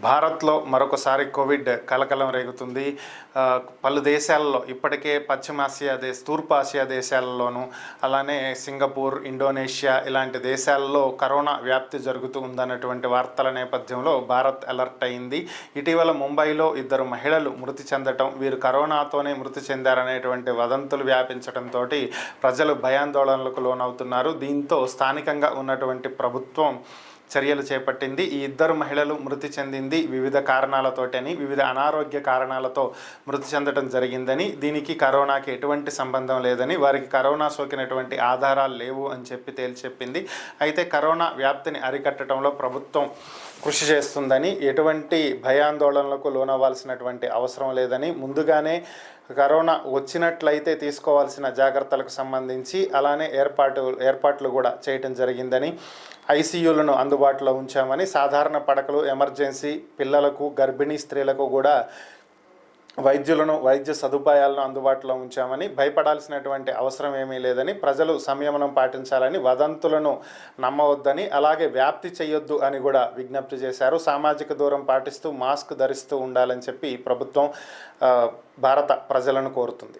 భారత్లో మరొకసారి కోవిడ్ కలకలం రేగుతుంది. పలు దేశాల్లో ఇప్పటికే తూర్పు ఆసియా దేశాలలోనూ, అలానే సింగపూర్, ఇండోనేషియా ఇలాంటి దేశాల్లో కరోనా వ్యాప్తి జరుగుతూ ఉందన్నటువంటి వార్తల నేపథ్యంలో భారత్ అలర్ట్ అయింది. ఇటీవల ముంబైలో 2 మహిళలు మృతి చెందటం, వీరు కరోనాతోనే మృతి చెందారనేటువంటి వదంతులు వ్యాపించడంతో ప్రజలు భయాందోళనలకు లోనవుతున్నారు. దీంతో స్థానికంగా ఉన్నటువంటి ప్రభుత్వం చర్యలు చేపట్టింది. ఈ 2 మహిళలు మృతి చెందింది వివిధ కారణాలతోటని, వివిధ అనారోగ్య కారణాలతో మృతి చెందడం జరిగిందని, దీనికి కరోనాకి ఎటువంటి సంబంధం లేదని, వారికి కరోనా సోకినటువంటి ఆధారాలు లేవు అని తేల్చెప్పింది. అయితే కరోనా వ్యాప్తిని అరికట్టడంలో ప్రభుత్వం కృషి చేస్తుందని, ఎటువంటి భయాందోళనలకు లోనవ్వాల్సినటువంటి అవసరం లేదని, ముందుగానే కరోనా వచ్చినట్లయితే తీసుకోవాల్సిన జాగ్రత్తలకు సంబంధించి అలానే ఏర్పాట్లు కూడా చేయటం జరిగిందని, ఐసీయూలను అందుబాటులో ఉంచామని, సాధారణ పడకలు, ఎమర్జెన్సీ, పిల్లలకు, గర్భిణీ స్త్రీలకు కూడా వైద్య సదుపాయాలను అందుబాటులో ఉంచామని, భయపడాల్సినటువంటి అవసరం ఏమీ లేదని, ప్రజలు సంయమనం పాటించాలని, వదంతులను నమ్మవద్దని, అలాగే వ్యాప్తి చేయొద్దు అని కూడా విజ్ఞప్తి చేశారు. సామాజిక దూరం పాటిస్తూ మాస్క్ ధరిస్తూ ఉండాలని చెప్పి ప్రభుత్వం భారత ప్రజలను కోరుతుంది.